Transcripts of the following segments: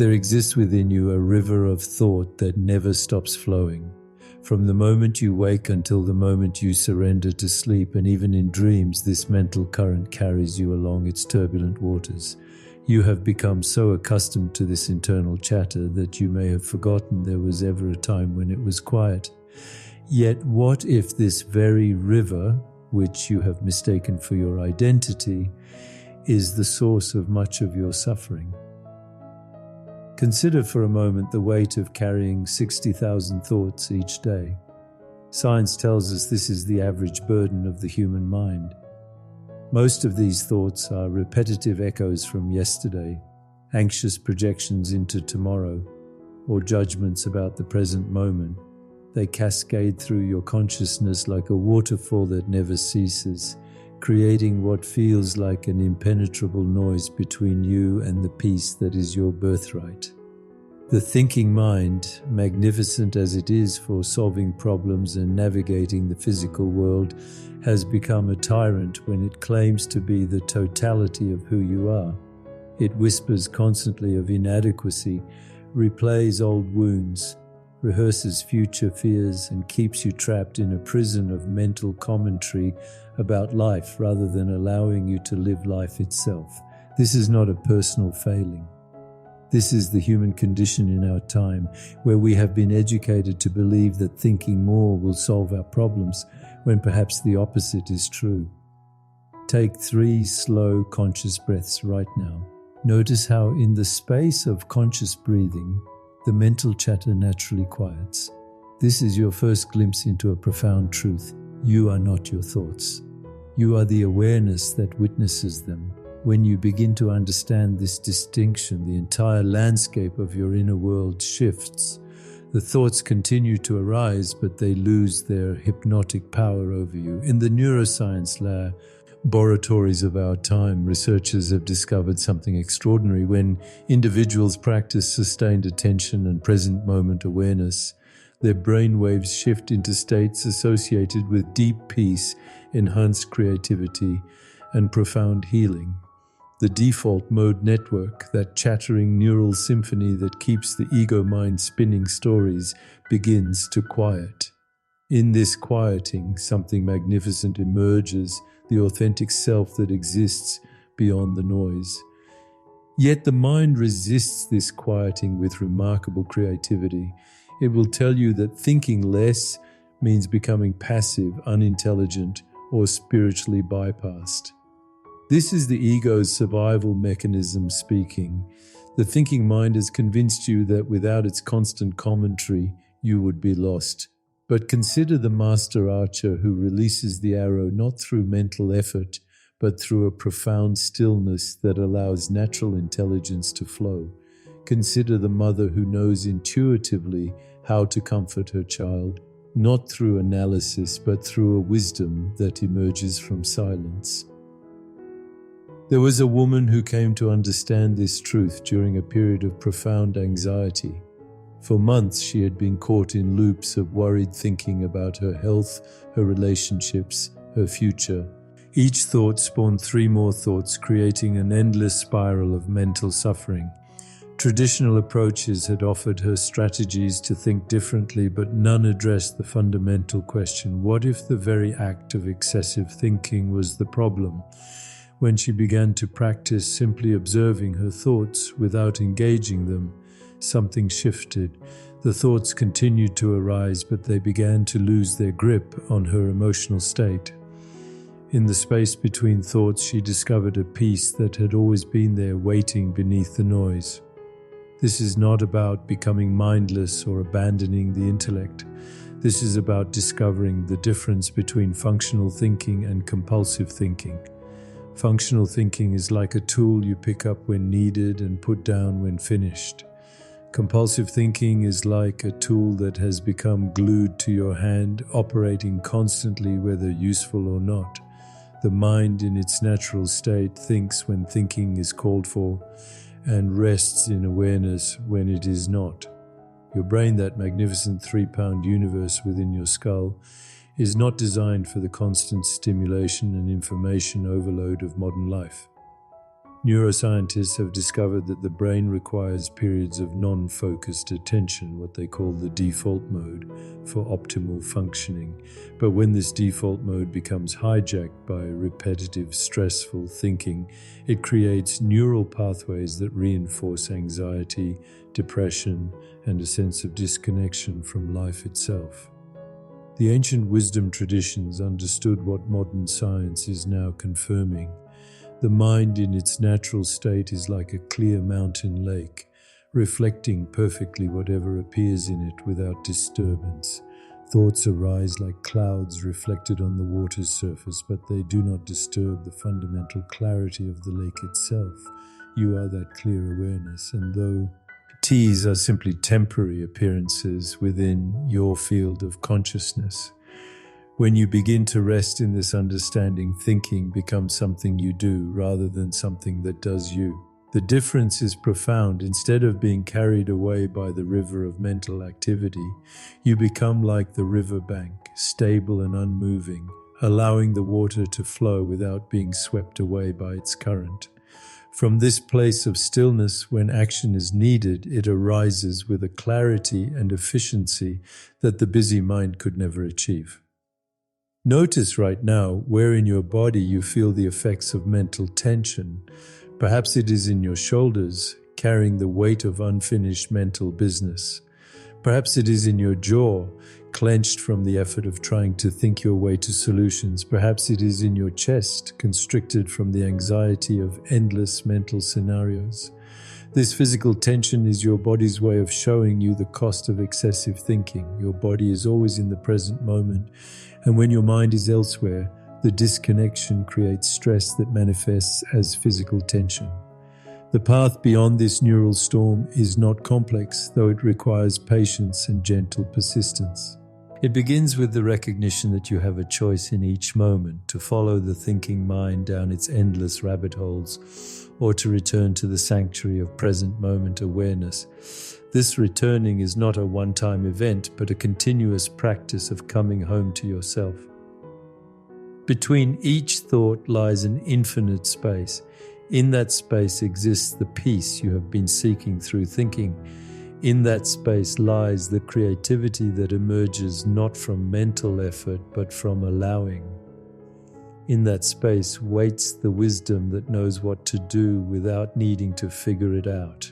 There exists within you a river of thought that never stops flowing. From the moment you wake until the moment you surrender to sleep, and even in dreams, this mental current carries you along its turbulent waters. You have become so accustomed to this internal chatter that you may have forgotten there was ever a time when it was quiet. Yet what if this very river, which you have mistaken for your identity, is the source of much of your suffering? Consider for a moment the weight of carrying 60,000 thoughts each day. Science tells us this is the average burden of the human mind. Most of these thoughts are repetitive echoes from yesterday, anxious projections into tomorrow, or judgments about the present moment. They cascade through your consciousness like a waterfall that never ceases, creating what feels like an impenetrable noise between you and the peace that is your birthright. The thinking mind, magnificent as it is for solving problems and navigating the physical world, has become a tyrant when it claims to be the totality of who you are. It whispers constantly of inadequacy, replays old wounds, rehearses future fears, and keeps you trapped in a prison of mental commentary about life rather than allowing you to live life itself. This is not a personal failing. This is the human condition in our time, where we have been educated to believe that thinking more will solve our problems, when perhaps the opposite is true. Take 3 slow, conscious breaths right now. Notice how in the space of conscious breathing, the mental chatter naturally quiets. This is your first glimpse into a profound truth. You are not your thoughts. You are the awareness that witnesses them. When you begin to understand this distinction, the entire landscape of your inner world shifts. The thoughts continue to arise, but they lose their hypnotic power over you. In the neuroscience laboratories of our time, researchers have discovered something extraordinary. When individuals practice sustained attention and present moment awareness, their brain waves shift into states associated with deep peace, enhanced creativity, and profound healing. The default mode network, that chattering neural symphony that keeps the ego mind spinning stories, begins to quiet. In this quieting, something magnificent emerges, the authentic self that exists beyond the noise. Yet the mind resists this quieting with remarkable creativity. It will tell you that thinking less means becoming passive, unintelligent, or spiritually bypassed. This is the ego's survival mechanism speaking. The thinking mind has convinced you that without its constant commentary, you would be lost. But consider the master archer who releases the arrow not through mental effort, but through a profound stillness that allows natural intelligence to flow. Consider the mother who knows intuitively how to comfort her child, not through analysis, but through a wisdom that emerges from silence. There was a woman who came to understand this truth during a period of profound anxiety. For months, she had been caught in loops of worried thinking about her health, her relationships, her future. Each thought spawned 3 more thoughts, creating an endless spiral of mental suffering. Traditional approaches had offered her strategies to think differently, but none addressed the fundamental question: what if the very act of excessive thinking was the problem? When she began to practice simply observing her thoughts without engaging them, something shifted. The thoughts continued to arise, but they began to lose their grip on her emotional state. In the space between thoughts, she discovered a peace that had always been there, waiting beneath the noise. This is not about becoming mindless or abandoning the intellect. This is about discovering the difference between functional thinking and compulsive thinking. Functional thinking is like a tool you pick up when needed and put down when finished. Compulsive thinking is like a tool that has become glued to your hand, operating constantly whether useful or not. The mind in its natural state thinks when thinking is called for and rests in awareness when it is not. Your brain, that magnificent 3-pound universe within your skull, is not designed for the constant stimulation and information overload of modern life. Neuroscientists have discovered that the brain requires periods of non-focused attention, what they call the default mode, for optimal functioning. But when this default mode becomes hijacked by repetitive, stressful thinking, it creates neural pathways that reinforce anxiety, depression, and a sense of disconnection from life itself. The ancient wisdom traditions understood what modern science is now confirming. The mind in its natural state is like a clear mountain lake, reflecting perfectly whatever appears in it without disturbance. Thoughts arise like clouds reflected on the water's surface, but they do not disturb the fundamental clarity of the lake itself. You are that clear awareness, and though teas are simply temporary appearances within your field of consciousness, when you begin to rest in this understanding, thinking becomes something you do rather than something that does you. The difference is profound. Instead of being carried away by the river of mental activity, you become like the riverbank, stable and unmoving, allowing the water to flow without being swept away by its current. From this place of stillness, when action is needed, it arises with a clarity and efficiency that the busy mind could never achieve. Notice right now where in your body you feel the effects of mental tension. Perhaps it is in your shoulders, carrying the weight of unfinished mental business. Perhaps it is in your jaw, clenched from the effort of trying to think your way to solutions. Perhaps it is in your chest, constricted from the anxiety of endless mental scenarios. This physical tension is your body's way of showing you the cost of excessive thinking. Your body is always in the present moment, and when your mind is elsewhere, the disconnection creates stress that manifests as physical tension. The path beyond this neural storm is not complex, though it requires patience and gentle persistence. It begins with the recognition that you have a choice in each moment to follow the thinking mind down its endless rabbit holes, or to return to the sanctuary of present moment awareness. This returning is not a one-time event, but a continuous practice of coming home to yourself. Between each thought lies an infinite space. In that space exists the peace you have been seeking through thinking. In that space lies the creativity that emerges not from mental effort, but from allowing. In that space waits the wisdom that knows what to do without needing to figure it out.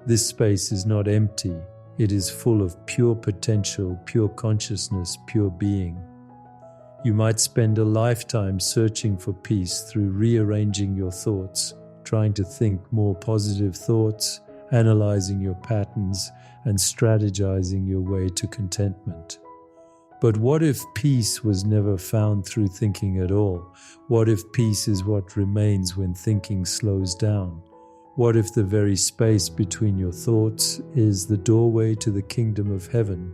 This space is not empty. It is full of pure potential, pure consciousness, pure being. You might spend a lifetime searching for peace through rearranging your thoughts, trying to think more positive thoughts, analyzing your patterns, and strategizing your way to contentment. But what if peace was never found through thinking at all? What if peace is what remains when thinking slows down? What if the very space between your thoughts is the doorway to the kingdom of heaven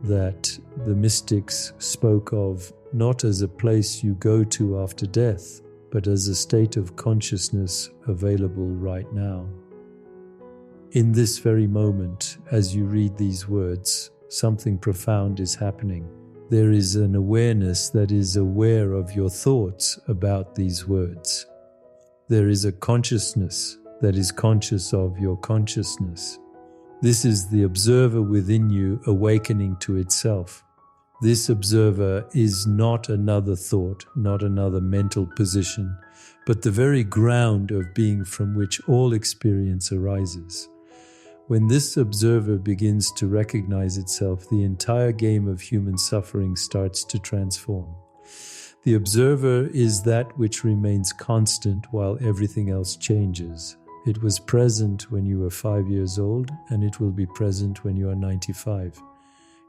that the mystics spoke of not as a place you go to after death, but as a state of consciousness available right now? In this very moment, as you read these words, something profound is happening. There is an awareness that is aware of your thoughts about these words. There is a consciousness that is conscious of your consciousness. This is the observer within you awakening to itself. This observer is not another thought, not another mental position, but the very ground of being from which all experience arises. When this observer begins to recognize itself, the entire game of human suffering starts to transform. The observer is that which remains constant while everything else changes. It was present when you were 5 years old, and it will be present when you are 95.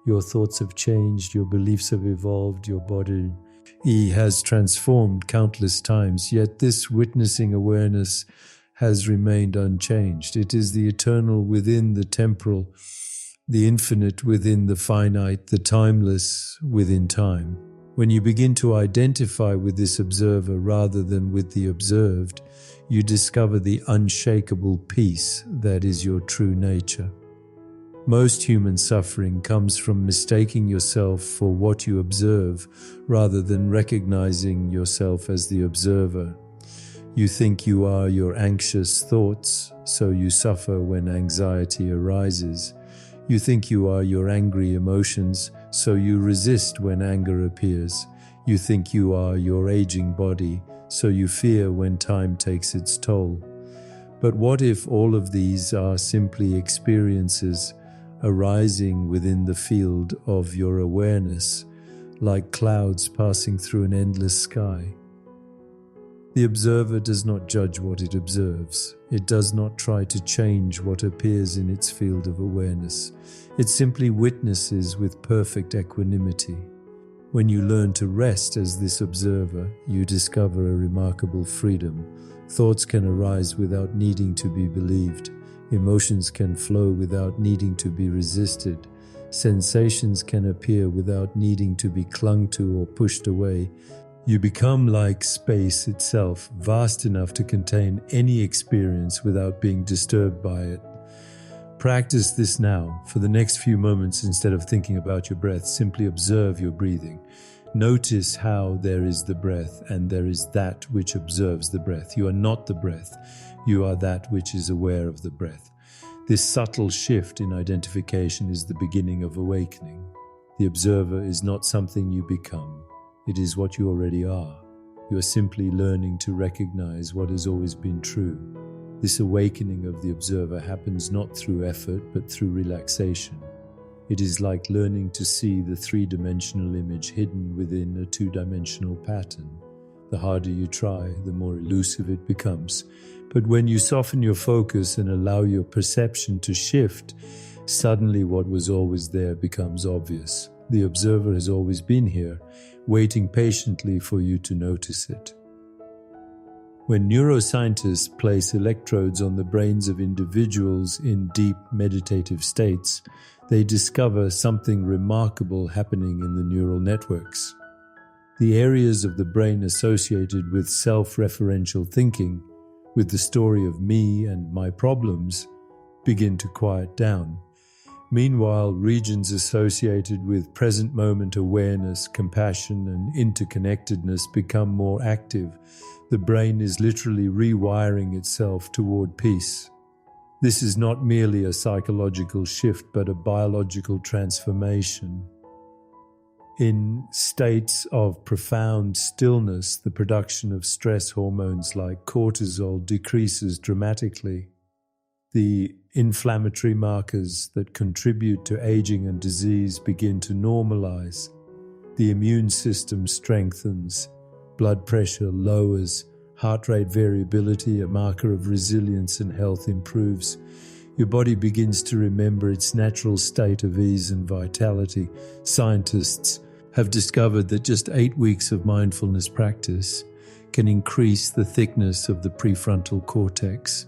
Your thoughts have changed, your beliefs have evolved, your body has transformed countless times, yet this witnessing awareness has remained unchanged. It is the eternal within the temporal, the infinite within the finite, the timeless within time. When you begin to identify with this observer rather than with the observed, you discover the unshakable peace that is your true nature. Most human suffering comes from mistaking yourself for what you observe rather than recognizing yourself as the observer. You think you are your anxious thoughts, so you suffer when anxiety arises. You think you are your angry emotions, so you resist when anger appears. You think you are your aging body, so you fear when time takes its toll. But what if all of these are simply experiences arising within the field of your awareness, like clouds passing through an endless sky? The observer does not judge what it observes. It does not try to change what appears in its field of awareness. It simply witnesses with perfect equanimity. When you learn to rest as this observer, you discover a remarkable freedom. Thoughts can arise without needing to be believed. Emotions can flow without needing to be resisted. Sensations can appear without needing to be clung to or pushed away. You become like space itself, vast enough to contain any experience without being disturbed by it. Practice this now. For the next few moments, instead of thinking about your breath, simply observe your breathing. Notice how there is the breath and there is that which observes the breath. You are not the breath. You are that which is aware of the breath. This subtle shift in identification is the beginning of awakening. The observer is not something you become. It is what you already are. You are simply learning to recognize what has always been true. This awakening of the observer happens not through effort, but through relaxation. It is like learning to see the three-dimensional image hidden within a two-dimensional pattern. The harder you try, the more elusive it becomes. But when you soften your focus and allow your perception to shift, suddenly what was always there becomes obvious. The observer has always been here, waiting patiently for you to notice it. When neuroscientists place electrodes on the brains of individuals in deep meditative states, they discover something remarkable happening in the neural networks. The areas of the brain associated with self-referential thinking, with the story of me and my problems, begin to quiet down. Meanwhile, regions associated with present moment awareness, compassion, and interconnectedness become more active. The brain is literally rewiring itself toward peace. This is not merely a psychological shift, but a biological transformation. In states of profound stillness, the production of stress hormones like cortisol decreases dramatically. The inflammatory markers that contribute to aging and disease begin to normalize. The immune system strengthens. Blood pressure lowers. Heart rate variability, a marker of resilience and health, improves. Your body begins to remember its natural state of ease and vitality. Scientists have discovered that just 8 weeks of mindfulness practice can increase the thickness of the prefrontal cortex,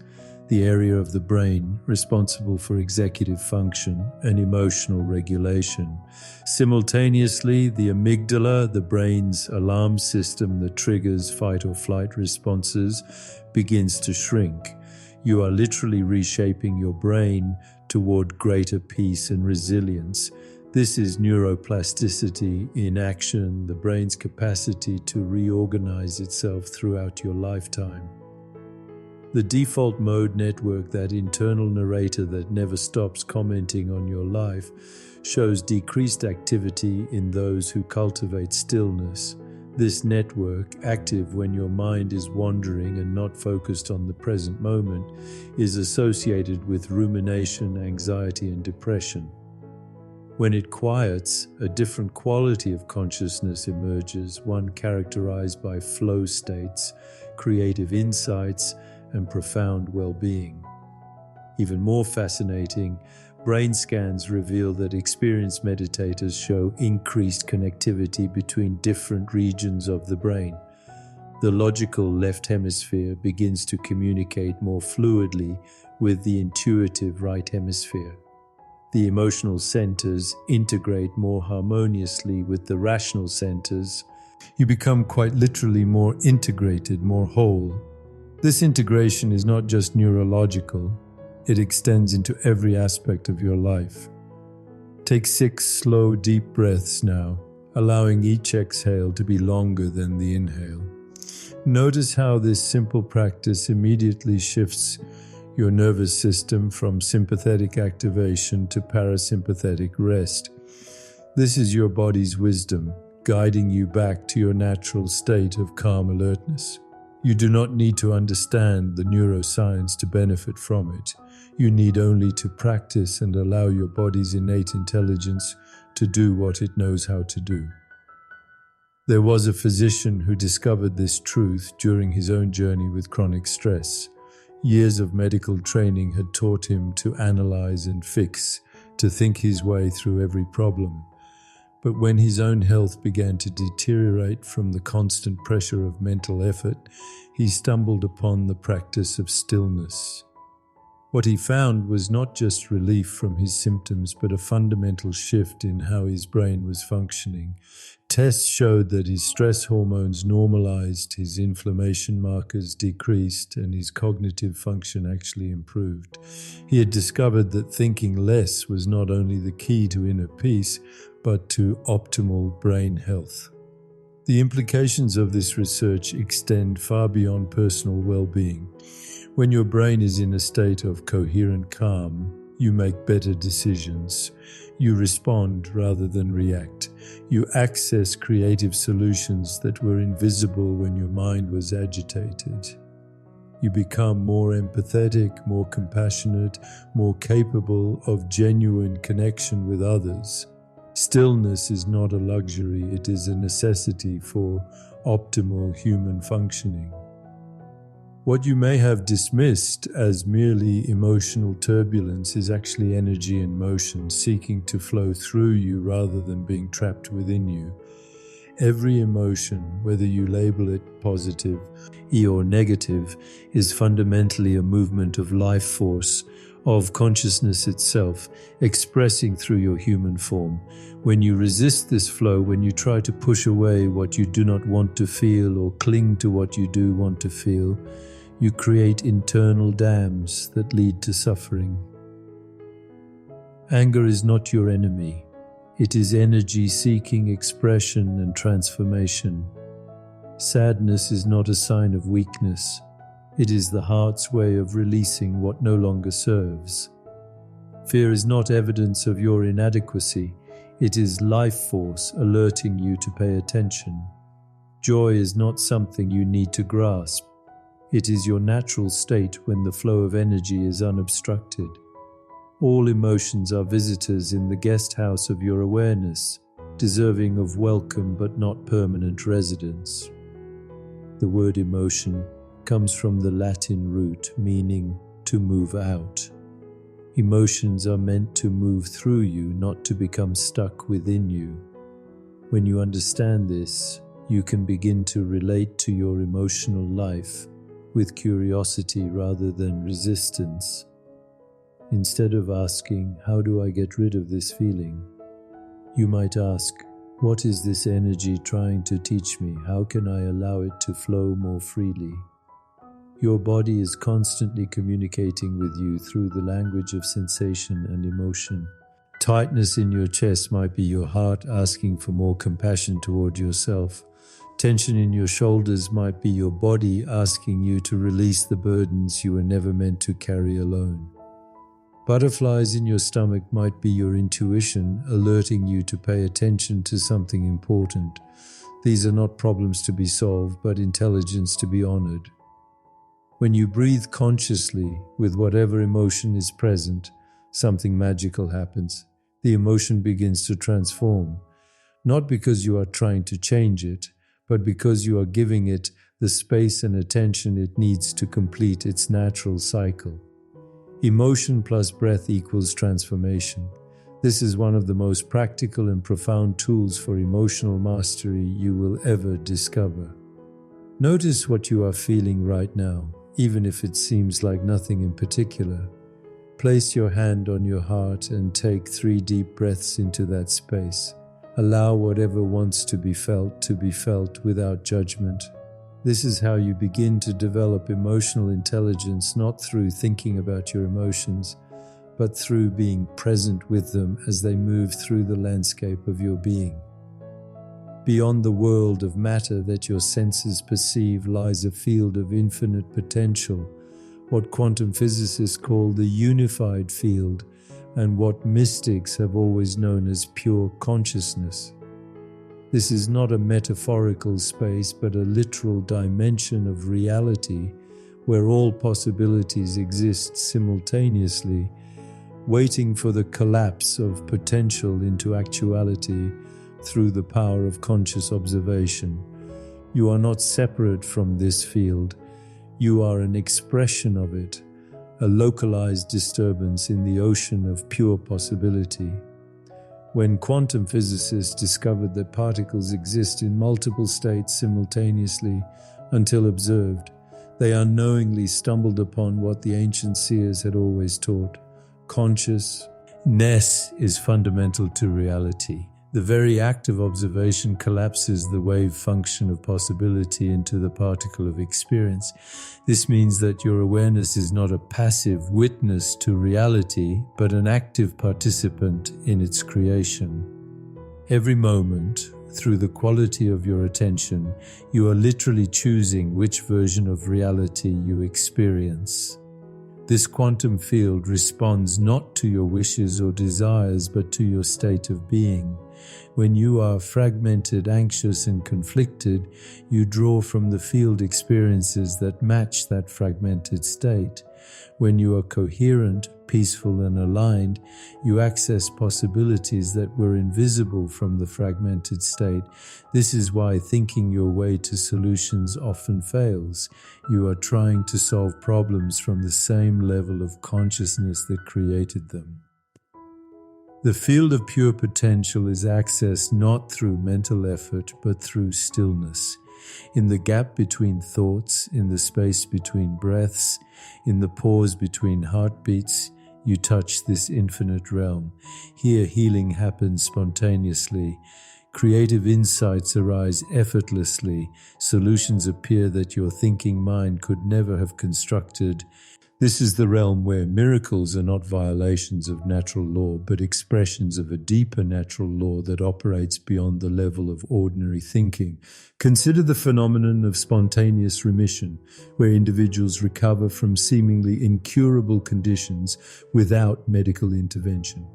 the area of the brain responsible for executive function and emotional regulation. Simultaneously, the amygdala, the brain's alarm system that triggers fight or flight responses, begins to shrink. You are literally reshaping your brain toward greater peace and resilience. This is neuroplasticity in action, the brain's capacity to reorganize itself throughout your lifetime. The default mode network, that internal narrator that never stops commenting on your life, shows decreased activity in those who cultivate stillness. This network, active when your mind is wandering and not focused on the present moment, is associated with rumination, anxiety, and depression. When it quiets, a different quality of consciousness emerges, one characterized by flow states, creative insights, and profound well-being. Even more fascinating, brain scans reveal that experienced meditators show increased connectivity between different regions of the brain. The logical left hemisphere begins to communicate more fluidly with the intuitive right hemisphere. The emotional centers integrate more harmoniously with the rational centers. You become quite literally more integrated, more whole. This integration is not just neurological, it extends into every aspect of your life. Take 6 slow, deep breaths now, allowing each exhale to be longer than the inhale. Notice how this simple practice immediately shifts your nervous system from sympathetic activation to parasympathetic rest. This is your body's wisdom, guiding you back to your natural state of calm alertness. You do not need to understand the neuroscience to benefit from it. You need only to practice and allow your body's innate intelligence to do what it knows how to do. There was a physician who discovered this truth during his own journey with chronic stress. Years of medical training had taught him to analyze and fix, to think his way through every problem. But when his own health began to deteriorate from the constant pressure of mental effort, he stumbled upon the practice of stillness. What he found was not just relief from his symptoms, but a fundamental shift in how his brain was functioning. Tests showed that his stress hormones normalized, his inflammation markers decreased, and his cognitive function actually improved. He had discovered that thinking less was not only the key to inner peace, but to optimal brain health. The implications of this research extend far beyond personal well-being. When your brain is in a state of coherent calm, you make better decisions. You respond rather than react. You access creative solutions that were invisible when your mind was agitated. You become more empathetic, more compassionate, more capable of genuine connection with others. Stillness is not a luxury, it is a necessity for optimal human functioning. What you may have dismissed as merely emotional turbulence is actually energy in motion, seeking to flow through you rather than being trapped within you. Every emotion, whether you label it positive or negative, is fundamentally a movement of life force, of consciousness itself, expressing through your human form. When you resist this flow, when you try to push away what you do not want to feel or cling to what you do want to feel, you create internal dams that lead to suffering. Anger is not your enemy. It is energy seeking expression and transformation. Sadness is not a sign of weakness. It is the heart's way of releasing what no longer serves. Fear is not evidence of your inadequacy. It is life force alerting you to pay attention. Joy is not something you need to grasp. It is your natural state when the flow of energy is unobstructed. All emotions are visitors in the guest house of your awareness, deserving of welcome but not permanent residence. The word emotion comes from the Latin root meaning to move out. Emotions are meant to move through you, not to become stuck within you. When you understand this, you can begin to relate to your emotional life with curiosity rather than resistance. Instead of asking, "How do I get rid of this feeling?" you might ask, "What is this energy trying to teach me? How can I allow it to flow more freely?" Your body is constantly communicating with you through the language of sensation and emotion. Tightness in your chest might be your heart asking for more compassion toward yourself. Tension in your shoulders might be your body asking you to release the burdens you were never meant to carry alone. Butterflies in your stomach might be your intuition alerting you to pay attention to something important. These are not problems to be solved, but intelligence to be honored. When you breathe consciously with whatever emotion is present, something magical happens. The emotion begins to transform, not because you are trying to change it, but because you are giving it the space and attention it needs to complete its natural cycle. Emotion plus breath equals transformation. This is one of the most practical and profound tools for emotional mastery you will ever discover. Notice what you are feeling right now, even if it seems like nothing in particular. Place your hand on your heart and take 3 deep breaths into that space. Allow whatever wants to be felt without judgment. This is how you begin to develop emotional intelligence, not through thinking about your emotions, but through being present with them as they move through the landscape of your being. Beyond the world of matter that your senses perceive lies a field of infinite potential, what quantum physicists call the unified field, and what mystics have always known as pure consciousness. This is not a metaphorical space, but a literal dimension of reality where all possibilities exist simultaneously, waiting for the collapse of potential into actuality through the power of conscious observation. You are not separate from this field. You are an expression of it, a localized disturbance in the ocean of pure possibility. When quantum physicists discovered that particles exist in multiple states simultaneously until observed, they unknowingly stumbled upon what the ancient seers had always taught. Consciousness is fundamental to reality. The very act of observation collapses the wave function of possibility into the particle of experience. This means that your awareness is not a passive witness to reality, but an active participant in its creation. Every moment, through the quality of your attention, you are literally choosing which version of reality you experience. This quantum field responds not to your wishes or desires, but to your state of being. When you are fragmented, anxious, and conflicted, you draw from the field experiences that match that fragmented state. When you are coherent, peaceful, and aligned, you access possibilities that were invisible from the fragmented state. This is why thinking your way to solutions often fails. You are trying to solve problems from the same level of consciousness that created them. The field of pure potential is accessed not through mental effort, but through stillness. In the gap between thoughts, in the space between breaths, in the pause between heartbeats, you touch this infinite realm. Here healing happens spontaneously. Creative insights arise effortlessly. Solutions appear that your thinking mind could never have constructed. This is the realm where miracles are not violations of natural law, but expressions of a deeper natural law that operates beyond the level of ordinary thinking. Consider the phenomenon of spontaneous remission, where individuals recover from seemingly incurable conditions without medical intervention.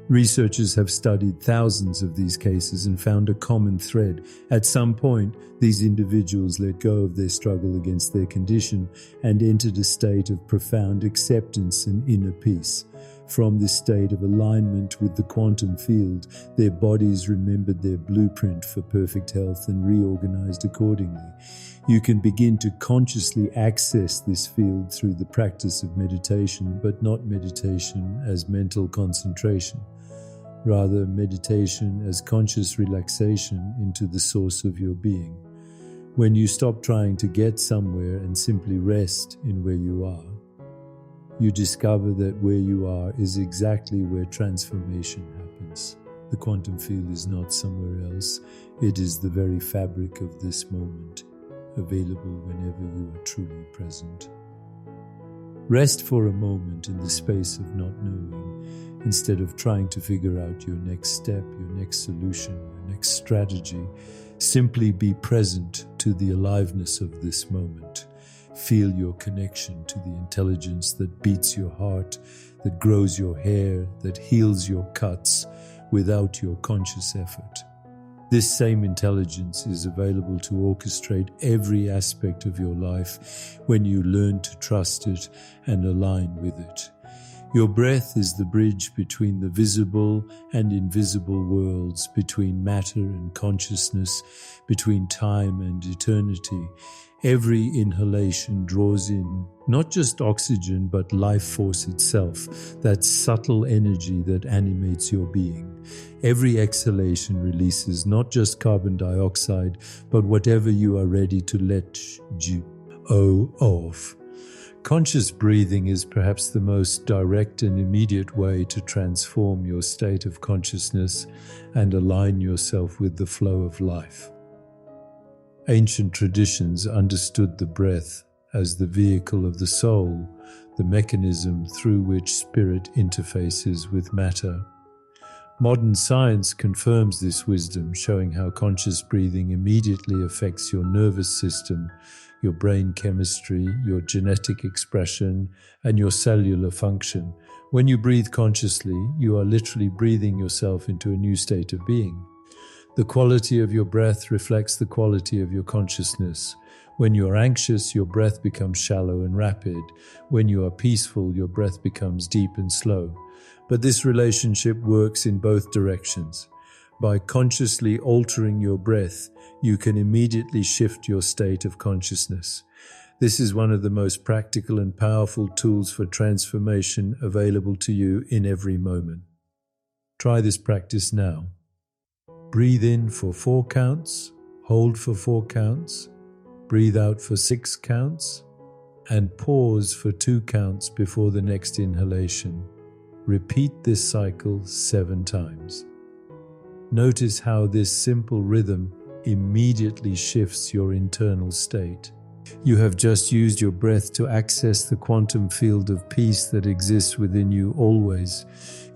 Researchers have studied thousands of these cases and found a common thread. At some point, these individuals let go of their struggle against their condition and entered a state of profound acceptance and inner peace. From this state of alignment with the quantum field, their bodies remembered their blueprint for perfect health and reorganized accordingly. You can begin to consciously access this field through the practice of meditation, but not meditation as mental concentration. Rather, meditation as conscious relaxation into the source of your being. When you stop trying to get somewhere and simply rest in where you are, you discover that where you are is exactly where transformation happens. The quantum field is not somewhere else. It is the very fabric of this moment, available whenever you are truly present. Rest for a moment in the space of not knowing, instead of trying to figure out your next step, your next solution, your next strategy. Simply be present to the aliveness of this moment. Feel your connection to the intelligence that beats your heart, that grows your hair, that heals your cuts without your conscious effort. This same intelligence is available to orchestrate every aspect of your life when you learn to trust it and align with it. Your breath is the bridge between the visible and invisible worlds, between matter and consciousness, between time and eternity. Every inhalation draws in not just oxygen, but life force itself, that subtle energy that animates your being. Every exhalation releases not just carbon dioxide, but whatever you are ready to let go of. Conscious breathing is perhaps the most direct and immediate way to transform your state of consciousness and align yourself with the flow of life. Ancient traditions understood the breath as the vehicle of the soul, the mechanism through which spirit interfaces with matter. Modern science confirms this wisdom, showing how conscious breathing immediately affects your nervous system, your brain chemistry, your genetic expression, and your cellular function. When you breathe consciously, you are literally breathing yourself into a new state of being. The quality of your breath reflects the quality of your consciousness. When you are anxious, your breath becomes shallow and rapid. When you are peaceful, your breath becomes deep and slow. But this relationship works in both directions. By consciously altering your breath, you can immediately shift your state of consciousness. This is one of the most practical and powerful tools for transformation available to you in every moment. Try this practice now. Breathe in for 4 counts, hold for 4 counts, breathe out for 6 counts, and pause for 2 counts before the next inhalation. Repeat this cycle 7 times. Notice how this simple rhythm immediately shifts your internal state. You have just used your breath to access the quantum field of peace that exists within you always.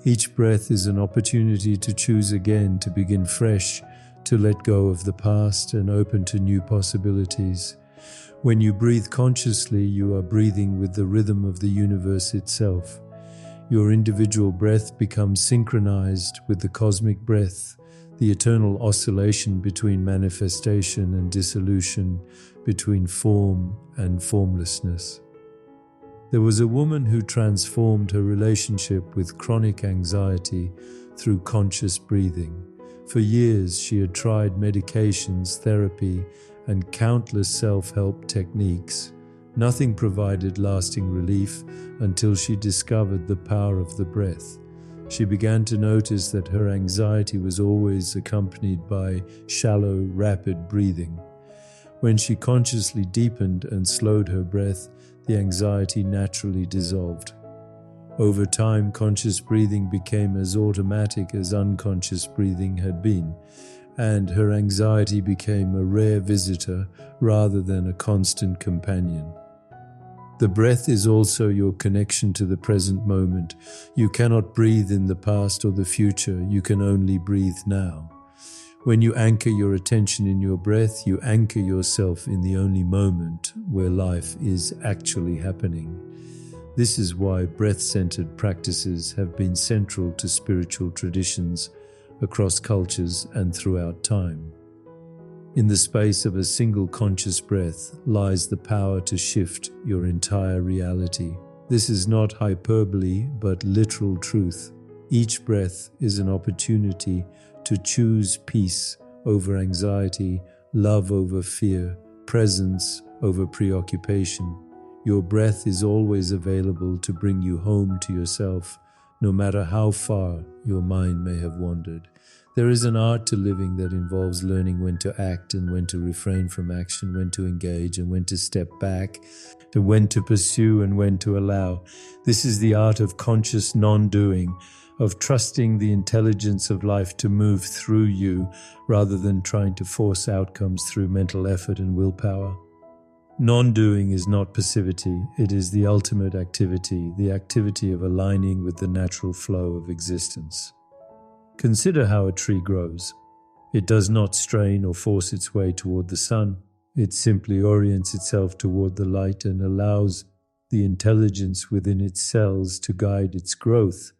Each breath is an opportunity to choose again, to begin fresh, to let go of the past and open to new possibilities. When you breathe consciously, you are breathing with the rhythm of the universe itself. Your individual breath becomes synchronized with the cosmic breath, the eternal oscillation between manifestation and dissolution, between form and formlessness. There was a woman who transformed her relationship with chronic anxiety through conscious breathing. For years, she had tried medications, therapy, and countless self-help techniques. Nothing provided lasting relief until she discovered the power of the breath. She began to notice that her anxiety was always accompanied by shallow, rapid breathing. When she consciously deepened and slowed her breath, the anxiety naturally dissolved. Over time, conscious breathing became as automatic as unconscious breathing had been, and her anxiety became a rare visitor rather than a constant companion. The breath is also your connection to the present moment. You cannot breathe in the past or the future. You can only breathe now. When you anchor your attention in your breath, you anchor yourself in the only moment where life is actually happening. This is why breath-centered practices have been central to spiritual traditions across cultures and throughout time. In the space of a single conscious breath lies the power to shift your entire reality. This is not hyperbole, but literal truth. Each breath is an opportunity to choose peace over anxiety, love over fear, presence over preoccupation. Your breath is always available to bring you home to yourself, no matter how far your mind may have wandered. There is an art to living that involves learning when to act and when to refrain from action, when to engage and when to step back, to when to pursue and when to allow. This is the art of conscious non-doing, of trusting the intelligence of life to move through you rather than trying to force outcomes through mental effort and willpower. Non-doing is not passivity, it is the ultimate activity, the activity of aligning with the natural flow of existence. Consider how a tree grows. It does not strain or force its way toward the sun. It simply orients itself toward the light and allows the intelligence within its cells to guide its growth.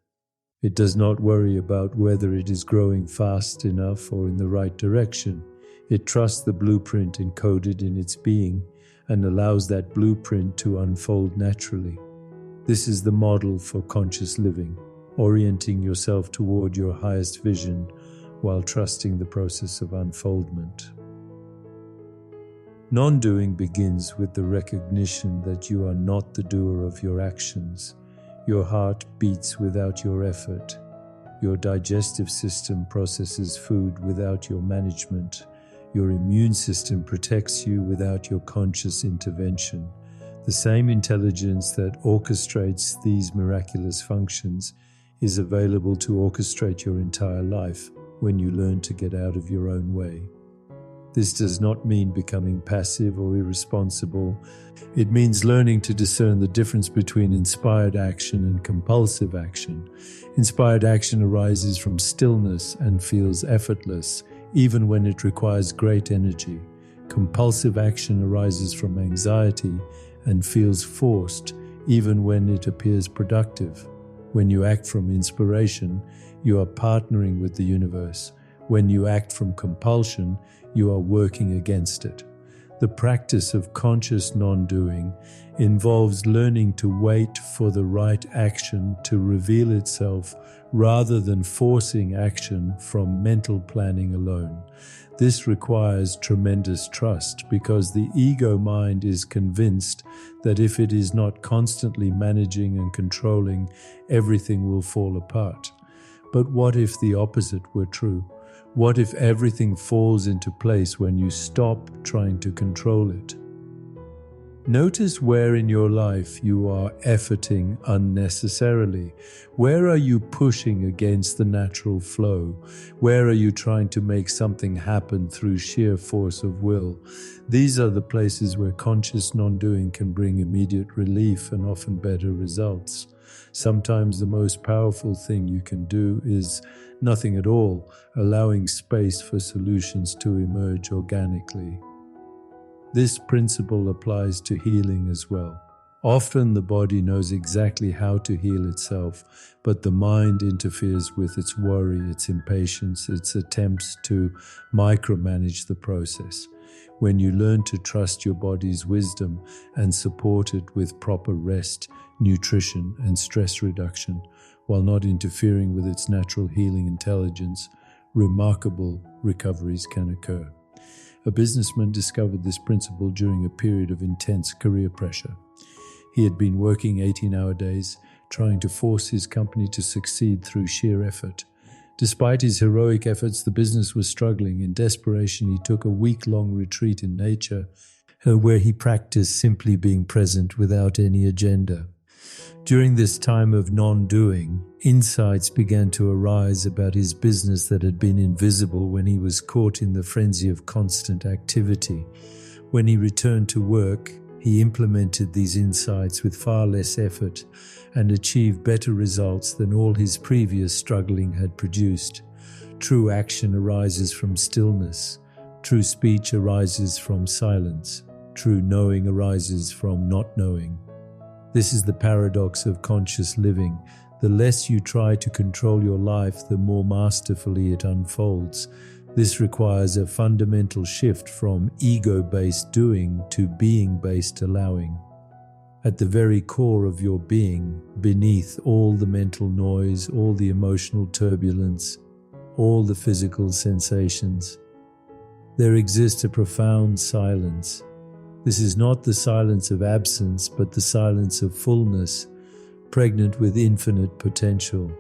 It does not worry about whether it is growing fast enough or in the right direction. It trusts the blueprint encoded in its being and allows that blueprint to unfold naturally. This is the model for conscious living, orienting yourself toward your highest vision while trusting the process of unfoldment. Non-doing begins with the recognition that you are not the doer of your actions. Your heart beats without your effort. Your digestive system processes food without your management. Your immune system protects you without your conscious intervention. The same intelligence that orchestrates these miraculous functions is available to orchestrate your entire life when you learn to get out of your own way. This does not mean becoming passive or irresponsible. It means learning to discern the difference between inspired action and compulsive action. Inspired action arises from stillness and feels effortless, even when it requires great energy. Compulsive action arises from anxiety and feels forced, even when it appears productive. When you act from inspiration, you are partnering with the universe. When you act from compulsion, you are working against it. The practice of conscious non-doing involves learning to wait for the right action to reveal itself rather than forcing action from mental planning alone. This requires tremendous trust because the ego mind is convinced that if it is not constantly managing and controlling, everything will fall apart. But what if the opposite were true? What if everything falls into place when you stop trying to control it? Notice where in your life you are efforting unnecessarily. Where are you pushing against the natural flow? Where are you trying to make something happen through sheer force of will? These are the places where conscious non-doing can bring immediate relief and often better results. Sometimes the most powerful thing you can do is nothing at all, allowing space for solutions to emerge organically. This principle applies to healing as well. Often the body knows exactly how to heal itself, but the mind interferes with its worry, its impatience, its attempts to micromanage the process. When you learn to trust your body's wisdom and support it with proper rest, nutrition, and stress reduction, while not interfering with its natural healing intelligence, remarkable recoveries can occur. A businessman discovered this principle during a period of intense career pressure. He had been working 18-hour days, trying to force his company to succeed through sheer effort. Despite his heroic efforts, the business was struggling. In desperation, he took a week-long retreat in nature, where he practiced simply being present without any agenda. During this time of non-doing, insights began to arise about his business that had been invisible when he was caught in the frenzy of constant activity. When he returned to work, he implemented these insights with far less effort and achieved better results than all his previous struggling had produced. True action arises from stillness. True speech arises from silence. True knowing arises from not knowing. This is the paradox of conscious living. The less you try to control your life, the more masterfully it unfolds. This requires a fundamental shift from ego-based doing to being-based allowing. At the very core of your being, beneath all the mental noise, all the emotional turbulence, all the physical sensations, there exists a profound silence. This is not the silence of absence, but the silence of fullness, pregnant with infinite potential.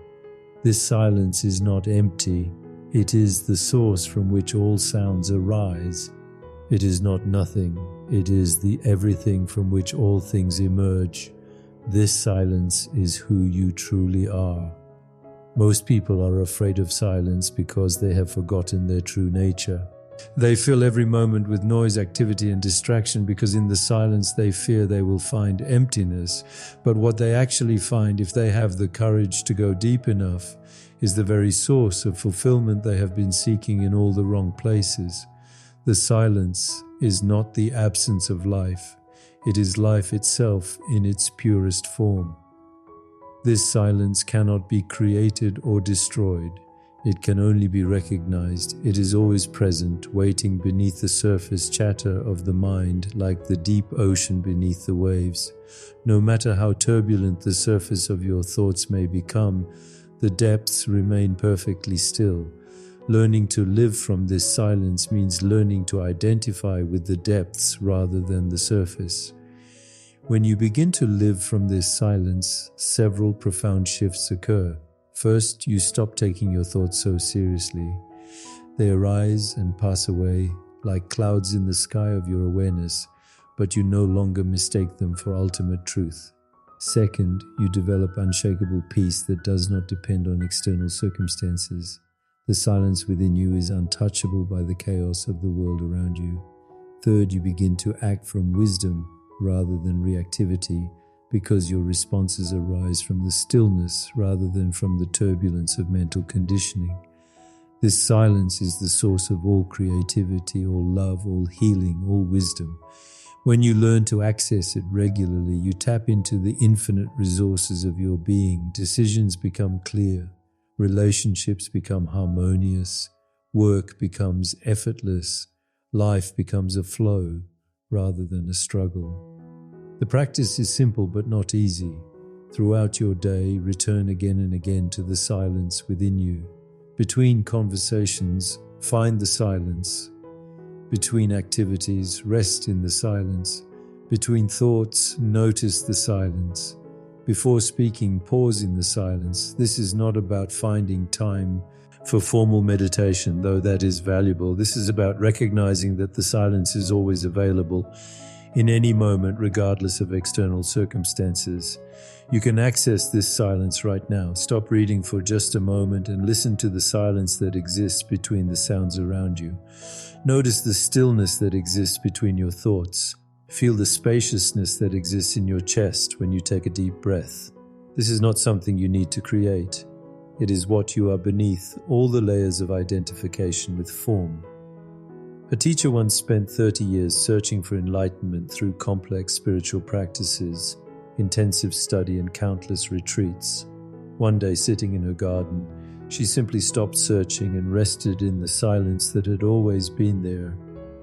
This silence is not empty. It is the source from which all sounds arise. It is not nothing. It is the everything from which all things emerge. This silence is who you truly are. Most people are afraid of silence because they have forgotten their true nature. They fill every moment with noise, activity, and distraction because in the silence they fear they will find emptiness. But what they actually find, if they have the courage to go deep enough, is the very source of fulfillment they have been seeking in all the wrong places. The silence is not the absence of life. It is life itself in its purest form. This silence cannot be created or destroyed. It can only be recognized. It is always present, waiting beneath the surface chatter of the mind like the deep ocean beneath the waves. No matter how turbulent the surface of your thoughts may become, the depths remain perfectly still. Learning to live from this silence means learning to identify with the depths rather than the surface. When you begin to live from this silence, several profound shifts occur. First, you stop taking your thoughts so seriously. They arise and pass away like clouds in the sky of your awareness, but you no longer mistake them for ultimate truth. Second, you develop unshakable peace that does not depend on external circumstances. The silence within you is untouchable by the chaos of the world around you. Third, you begin to act from wisdom rather than reactivity, because your responses arise from the stillness rather than from the turbulence of mental conditioning. This silence is the source of all creativity, all love, all healing, all wisdom. When you learn to access it regularly, you tap into the infinite resources of your being. Decisions become clear, relationships become harmonious, work becomes effortless, life becomes a flow rather than a struggle. The practice is simple but not easy. Throughout your day, return again and again to the silence within you. Between conversations, find the silence. Between activities, rest in the silence. Between thoughts, notice the silence. Before speaking, pause in the silence. This is not about finding time for formal meditation, though that is valuable. This is about recognizing that the silence is always available in any moment, regardless of external circumstances. You can access this silence right now. Stop reading for just a moment and listen to the silence that exists between the sounds around you. Notice the stillness that exists between your thoughts. Feel the spaciousness that exists in your chest when you take a deep breath. This is not something you need to create. It is what you are beneath all the layers of identification with form. A teacher once spent 30 years searching for enlightenment through complex spiritual practices, intensive study, and countless retreats. One day, sitting in her garden, she simply stopped searching and rested in the silence that had always been there.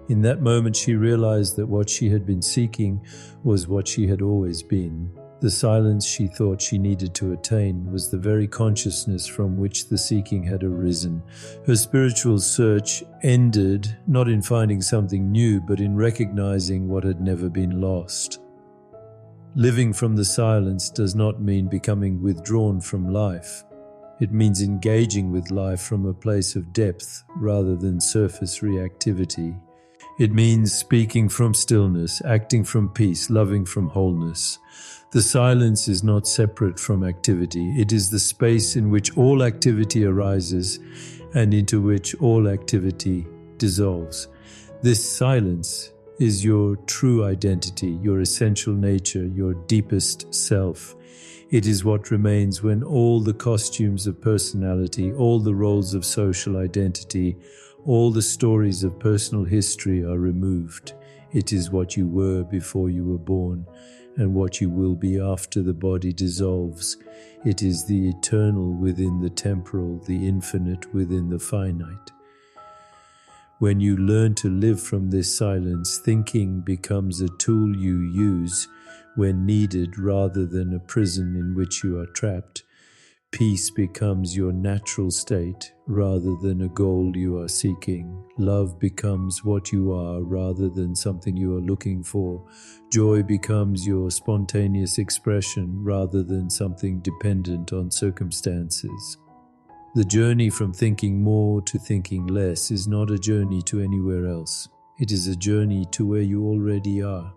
In that moment, she realized that what she had been seeking was what she had always been. The silence she thought she needed to attain was the very consciousness from which the seeking had arisen. Her spiritual search ended not in finding something new, but in recognizing what had never been lost. Living from the silence does not mean becoming withdrawn from life. It means engaging with life from a place of depth rather than surface reactivity. It means speaking from stillness, acting from peace, loving from wholeness. The silence is not separate from activity. It is the space in which all activity arises and into which all activity dissolves. This silence is your true identity, your essential nature, your deepest self. It is what remains when all the costumes of personality, all the roles of social identity, all the stories of personal history are removed. It is what you were before you were born, and what you will be after the body dissolves. It is the eternal within the temporal, the infinite within the finite. When you learn to live from this silence, thinking becomes a tool you use when needed rather than a prison in which you are trapped. Peace becomes your natural state rather than a goal you are seeking. Love becomes what you are rather than something you are looking for. Joy becomes your spontaneous expression rather than something dependent on circumstances. The journey from thinking more to thinking less is not a journey to anywhere else. It is a journey to where you already are,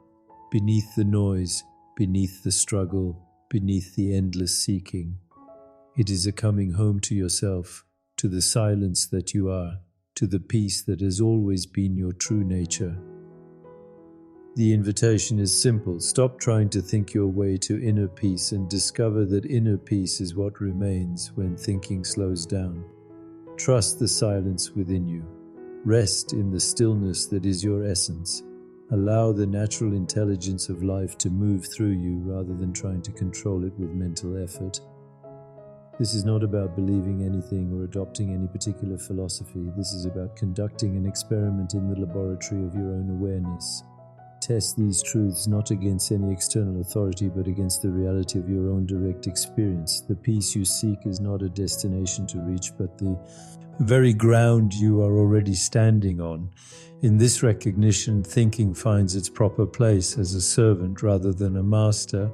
beneath the noise, beneath the struggle, beneath the endless seeking. It is a coming home to yourself, to the silence that you are, to the peace that has always been your true nature. The invitation is simple. Stop trying to think your way to inner peace and discover that inner peace is what remains when thinking slows down. Trust the silence within you. Rest in the stillness that is your essence. Allow the natural intelligence of life to move through you rather than trying to control it with mental effort. This is not about believing anything or adopting any particular philosophy. This is about conducting an experiment in the laboratory of your own awareness. Test these truths not against any external authority, but against the reality of your own direct experience. The peace you seek is not a destination to reach, but the very ground you are already standing on. In this recognition, thinking finds its proper place as a servant rather than a master,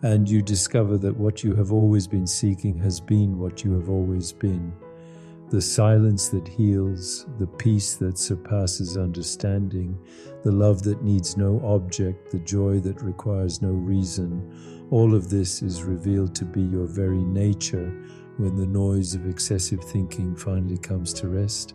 and you discover that what you have always been seeking has been what you have always been. The silence that heals, the peace that surpasses understanding, the love that needs no object, the joy that requires no reason, all of this is revealed to be your very nature when the noise of excessive thinking finally comes to rest,